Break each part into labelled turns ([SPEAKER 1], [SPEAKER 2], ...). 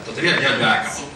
[SPEAKER 1] tontería, ya acabo.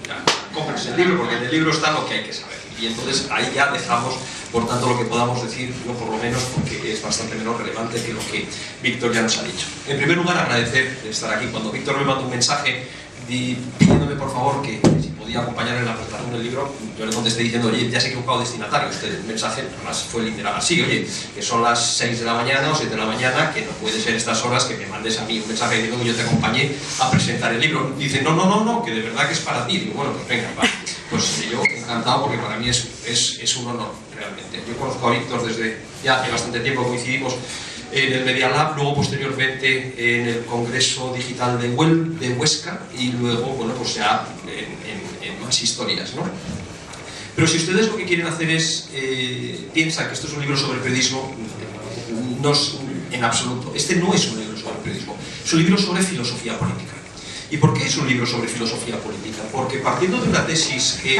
[SPEAKER 1] Cómprense el libro, porque en el libro está lo que hay que saber. Y entonces ahí ya dejamos, por tanto, lo que podamos decir, yo por lo menos, porque es bastante menos relevante que lo que Víctor ya nos ha dicho. En primer lugar, agradecer de estar aquí. Cuando Víctor me mandó un mensaje pidiéndome por favor que si podía acompañar en la presentación del libro, yo le contesté diciendo, oye, ya se ha equivocado destinatario. Este mensaje además fue literal así, oye, que son las 6 de la mañana o 7 de la mañana, que no puede ser estas horas que me mandes a mí un mensaje diciendo que yo te acompañé a presentar el libro. Dice, no, que de verdad que es para ti. Digo, bueno, pues venga, va. Pues yo encantado, porque para mí es un honor realmente. Yo conozco a Víctor desde ya hace bastante tiempo, coincidimos en el Media Lab, luego posteriormente en el Congreso Digital de Huesca y luego, bueno, pues ya en más historias, ¿no? Pero si ustedes lo que quieren hacer es, piensan que esto es un libro sobre periodismo, no es en absoluto. Este no es un libro sobre periodismo, es un libro sobre filosofía política. ¿Y por qué es un libro sobre filosofía política? Porque partiendo de una tesis que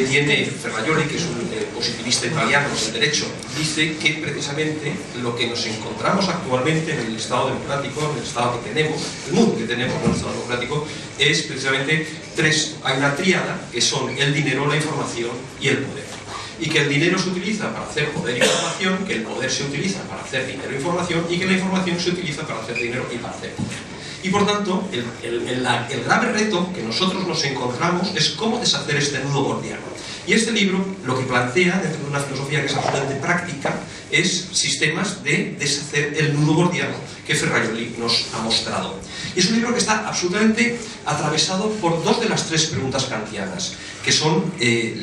[SPEAKER 1] tiene Ferrajoli, que es un positivista italiano del derecho, dice que precisamente lo que nos encontramos actualmente en el Estado democrático, en el Estado que tenemos, el mundo que tenemos en el Estado democrático, es precisamente tres. Hay una tríada que son el dinero, la información y el poder. Y que el dinero se utiliza para hacer poder e información, que el poder se utiliza para hacer dinero e información, y que la información se utiliza para hacer dinero y para hacer poder. Y por tanto, el grave reto que nosotros nos encontramos es cómo deshacer este nudo gordiano. Y este libro lo que plantea, dentro de una filosofía que es absolutamente práctica, es sistemas de deshacer el nudo gordiano que Ferrajoli nos ha mostrado. Y es un libro que está absolutamente atravesado por dos de las tres preguntas kantianas, que son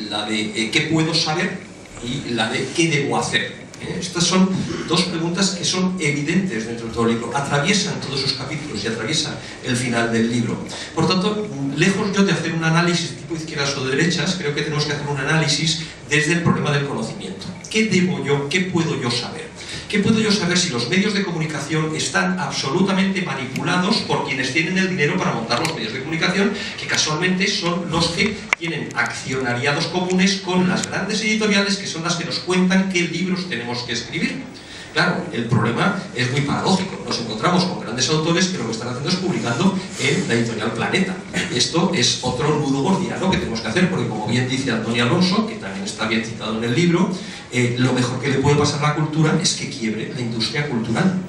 [SPEAKER 1] la de ¿qué puedo saber? Y la de ¿qué debo hacer? Estas son dos preguntas que son evidentes dentro de todo el libro, atraviesan todos sus capítulos y atraviesan el final del libro. Por tanto, lejos yo de hacer un análisis tipo izquierdas o derechas, creo que tenemos que hacer un análisis desde el problema del conocimiento. ¿Qué debo yo? ¿Qué puedo yo saber? ¿Qué puedo yo saber si los medios de comunicación están absolutamente manipulados por quienes tienen el dinero para montar los medios de comunicación, que casualmente son los que tienen accionariados comunes con las grandes editoriales, que son las que nos cuentan qué libros tenemos que escribir? Claro, el problema es muy paradójico. Nos encontramos con grandes autores que lo que están haciendo es publicando en la editorial Planeta. Esto es otro nudo gordiano que tenemos que hacer, porque como bien dice Antonio Alonso, que también está bien citado en el libro, lo mejor que le puede pasar a la cultura es que quiebre la industria cultural.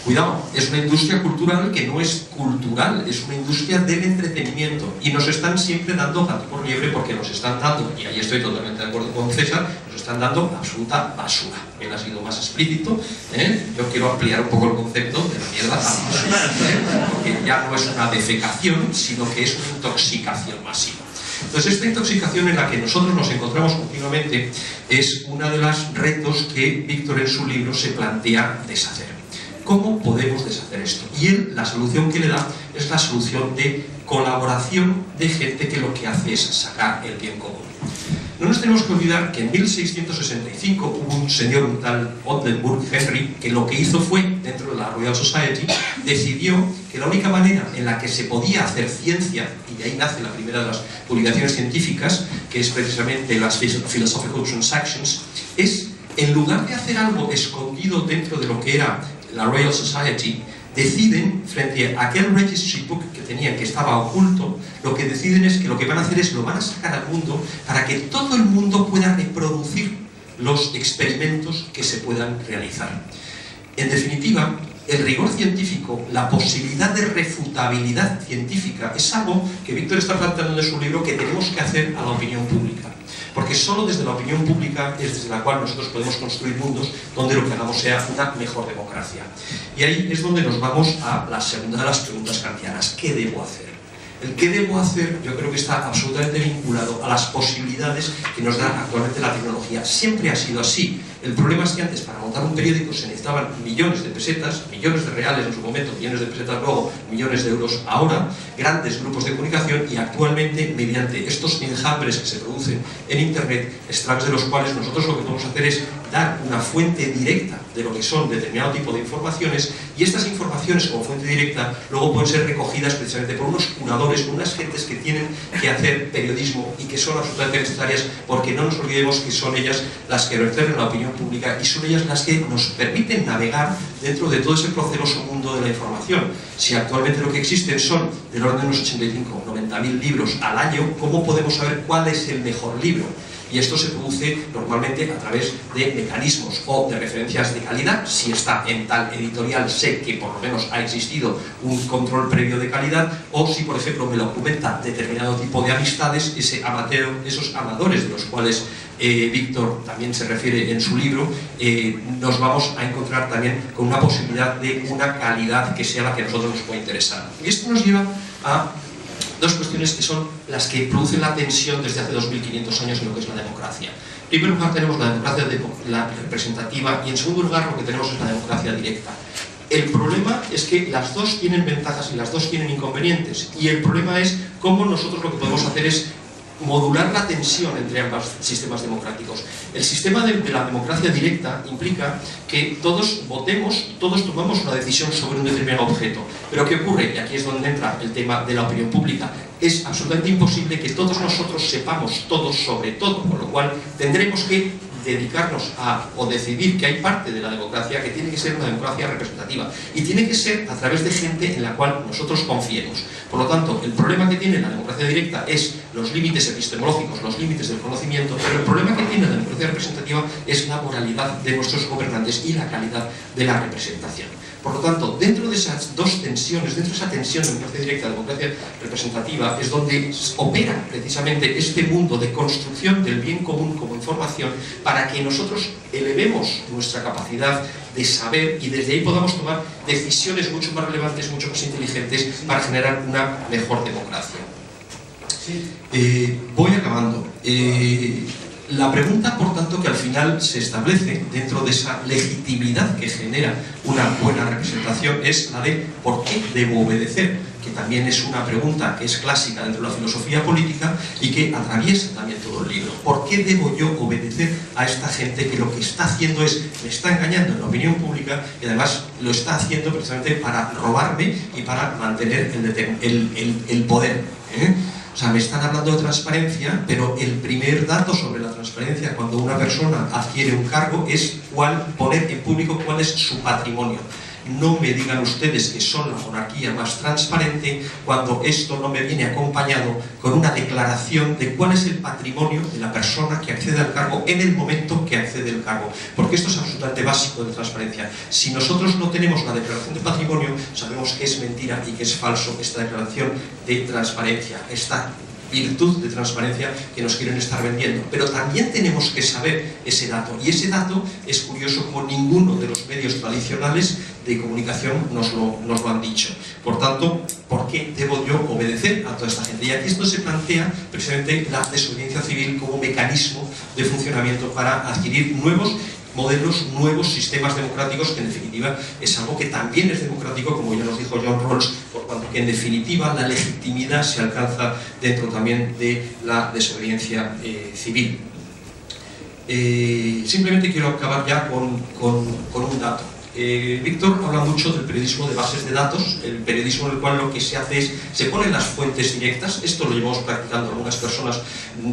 [SPEAKER 1] Cuidado, es una industria cultural que no es cultural, es una industria del entretenimiento, y nos están siempre dando gato por liebre, porque nos están dando, y ahí estoy totalmente de acuerdo con César, nos están dando absoluta basura. Él ha sido más explícito, yo quiero ampliar un poco el concepto de la mierda a basura, porque ya no es una defecación, sino que es una intoxicación masiva. Entonces, esta intoxicación en la que nosotros nos encontramos continuamente es uno de los retos que Víctor en su libro se plantea deshacer. ¿Cómo podemos deshacer esto? Y él, la solución que le da es la solución de colaboración de gente que lo que hace es sacar el bien común. No nos tenemos que olvidar que en 1665 hubo un señor, un tal Oldenburg Henry, que lo que hizo fue, dentro de la Royal Society, decidió que la única manera en la que se podía hacer ciencia, y de ahí nace la primera de las publicaciones científicas, que es precisamente las Philosophical Transactions, es, en lugar de hacer algo escondido dentro de lo que era la Royal Society, deciden, frente a aquel registry book que tenían, que estaba oculto, lo que deciden es que lo que van a hacer es lo van a sacar al mundo para que todo el mundo pueda reproducir los experimentos que se puedan realizar. En definitiva, el rigor científico, la posibilidad de refutabilidad científica, es algo que Víctor está planteando en su libro que tenemos que hacer a la opinión pública. Porque solo desde la opinión pública es desde la cual nosotros podemos construir mundos donde lo que hagamos sea una mejor democracia. Y ahí es donde nos vamos a la segunda de las preguntas kantianas. ¿Qué debo hacer? El qué debo hacer yo creo que está absolutamente vinculado a las posibilidades que nos da actualmente la tecnología. Siempre ha sido así. El problema es que antes para montar un periódico se necesitaban millones de pesetas, millones de reales en su momento, millones de pesetas luego, millones de euros ahora, grandes grupos de comunicación, y actualmente mediante estos enjambres que se producen en Internet, a través de los cuales nosotros lo que podemos hacer es dar una fuente directa de lo que son determinado tipo de informaciones, y estas informaciones como fuente directa luego pueden ser recogidas precisamente por unos curadores, por unas gentes que tienen que hacer periodismo y que son absolutamente necesarias, porque no nos olvidemos que son ellas las que vertebran la opinión pública y son ellas las que nos permiten navegar dentro de todo ese proceloso mundo mundo de la información. Si actualmente lo que existen son del orden de unos 85 o 90.000 libros al año, ¿cómo podemos saber cuál es el mejor libro? Y esto se produce normalmente a través de mecanismos o de referencias de calidad. Si está en tal editorial, sé que por lo menos ha existido un control previo de calidad, o si por ejemplo me lo documenta determinado tipo de amistades, esos amadores de los cuales Víctor también se refiere en su libro, nos vamos a encontrar también con una posibilidad de una calidad que sea la que a nosotros nos puede interesar. Y esto nos lleva a dos cuestiones que son las que producen la tensión desde hace 2500 años en lo que es la democracia. En primer lugar tenemos la democracia representativa, y en segundo lugar lo que tenemos es la democracia directa. El problema es que las dos tienen ventajas y las dos tienen inconvenientes, y el problema es cómo nosotros lo que podemos hacer es modular la tensión entre ambos sistemas democráticos. El sistema de la democracia directa implica que todos votemos, todos tomamos una decisión sobre un determinado objeto. Pero ¿qué ocurre? Y aquí es donde entra el tema de la opinión pública. Es absolutamente imposible que todos nosotros sepamos todos sobre todo, con lo cual tendremos que dedicarnos a, o decidir que hay parte de la democracia que tiene que ser una democracia representativa, y tiene que ser a través de gente en la cual nosotros confiemos. Por lo tanto, el problema que tiene la democracia directa es los límites epistemológicos, los límites del conocimiento, pero el problema que tiene la democracia representativa es la moralidad de nuestros gobernantes y la calidad de la representación. Por lo tanto, dentro de esas dos tensiones, dentro de esa tensión de democracia directa y democracia representativa, es donde opera precisamente este mundo de construcción del bien común como información, para que nosotros elevemos nuestra capacidad de saber y desde ahí podamos tomar decisiones mucho más relevantes, mucho más inteligentes, para generar una mejor democracia. Voy acabando. La pregunta, por tanto, que al final se establece dentro de esa legitimidad que genera una buena representación es la de ¿por qué debo obedecer? Que también es una pregunta que es clásica dentro de la filosofía política y que atraviesa también todo el libro. ¿Por qué debo yo obedecer a esta gente que lo que está haciendo es, me está engañando en la opinión pública, y además lo está haciendo precisamente para robarme y para mantener el poder? O sea, me están hablando de transparencia, pero el primer dato sobre la transparencia cuando una persona adquiere un cargo es poner en público cuál es su patrimonio. No me digan ustedes que son la monarquía más transparente cuando esto no me viene acompañado con una declaración de cuál es el patrimonio de la persona que accede al cargo en el momento que accede al cargo. Porque esto es absolutamente básico de transparencia. Si nosotros no tenemos la declaración de patrimonio, sabemos que es mentira y que es falso esta declaración de transparencia, esta virtud de transparencia que nos quieren estar vendiendo. Pero también tenemos que saber ese dato, y ese dato es curioso como ninguno de los medios tradicionales de comunicación nos lo han dicho. Por tanto, ¿por qué debo yo obedecer a toda esta gente? Y aquí esto se plantea precisamente la desobediencia civil como mecanismo de funcionamiento para adquirir nuevos modelos, nuevos sistemas democráticos, que en definitiva es algo que también es democrático, como ya nos dijo John Rawls, por cuanto que en definitiva la legitimidad se alcanza dentro también de la desobediencia civil. Simplemente quiero acabar ya con un dato. Víctor habla mucho del periodismo de bases de datos, el periodismo en el cual lo que se hace es, se ponen las fuentes directas. Esto lo llevamos practicando algunas personas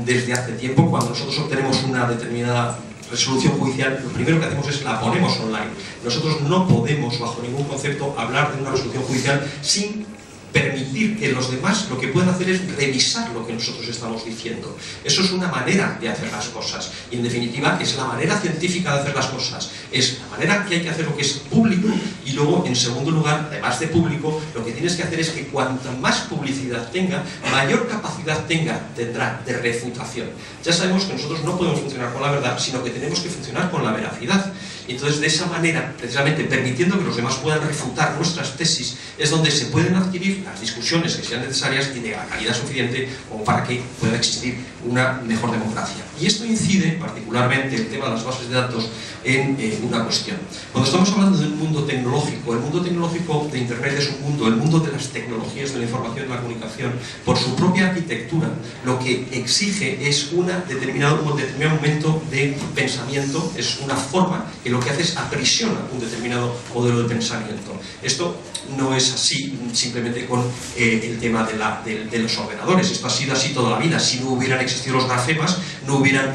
[SPEAKER 1] desde hace tiempo. Cuando nosotros obtenemos una determinada resolución judicial, lo primero que hacemos es la ponemos online. Nosotros no podemos, bajo ningún concepto, hablar de una resolución judicial sin permitir que los demás lo que puedan hacer es revisar lo que nosotros estamos diciendo. Eso es una manera de hacer las cosas, y en definitiva es la manera científica de hacer las cosas, es la manera que hay que hacer lo que es público, y luego en segundo lugar, además de público, lo que tienes que hacer es que cuanta más publicidad tenga, mayor capacidad tendrá de refutación. Ya sabemos que nosotros no podemos funcionar con la verdad, sino que tenemos que funcionar con la veracidad. Entonces, de esa manera, precisamente permitiendo que los demás puedan refutar nuestras tesis, es donde se pueden adquirir las discusiones que sean necesarias y de la calidad suficiente como para que pueda existir una mejor democracia. Y esto incide particularmente, el tema de las bases de datos, en una cuestión. Cuando estamos hablando del mundo tecnológico, el mundo tecnológico de Internet es un mundo, el mundo de las tecnologías de la información y la comunicación, por su propia arquitectura, lo que exige es un determinado momento de pensamiento, es una forma que que lo que hace es aprisiona un determinado modelo de pensamiento. Esto no es así simplemente con el tema de los ordenadores. Esto ha sido así toda la vida. Si no hubieran existido los grafemas,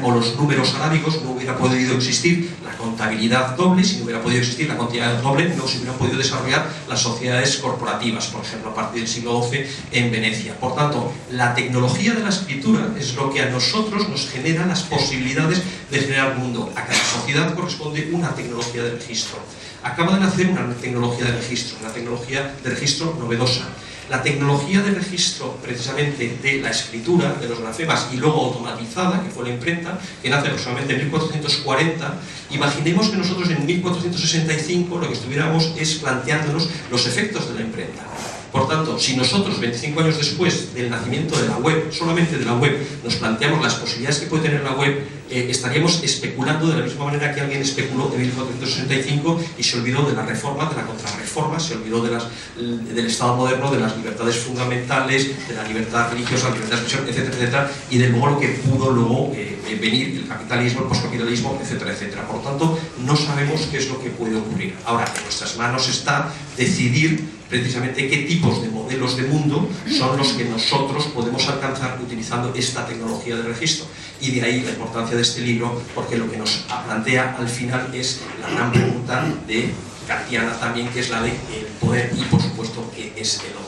[SPEAKER 1] o los números arábigos, no hubiera podido existir la contabilidad doble. Si no hubiera podido existir la contabilidad doble, no se hubieran podido desarrollar las sociedades corporativas, por ejemplo, a partir del siglo XII en Venecia. Por tanto, la tecnología de la escritura es lo que a nosotros nos genera las posibilidades de generar mundo. A cada sociedad corresponde una tecnología de registro. Acaba de nacer una tecnología de registro novedosa. La tecnología de registro, precisamente, de la escritura, de los grafemas, y luego automatizada, que fue la imprenta, que nace aproximadamente en 1440, imaginemos que nosotros en 1465 lo que estuviéramos es planteándonos los efectos de la imprenta. Por tanto, si nosotros 25 años después del nacimiento de la web, solamente de la web, nos planteamos las posibilidades que puede tener la web, estaríamos especulando de la misma manera que alguien especuló en 1465 y se olvidó de la reforma, de la contrarreforma, se olvidó del Estado moderno, de las libertades fundamentales, de la libertad religiosa, la libertad de expresión, etcétera, etcétera, y de luego lo que pudo luego venir, el capitalismo, el poscapitalismo, etcétera, etcétera. Por tanto, no sabemos qué es lo que puede ocurrir. Ahora, en nuestras manos está decidir precisamente qué tipos de modelos de mundo son los que nosotros podemos alcanzar utilizando esta tecnología de registro. Y de ahí la importancia de este libro, porque lo que nos plantea al final es la gran pregunta de kantiana también, que es la de el poder y, por supuesto, qué es el hombre.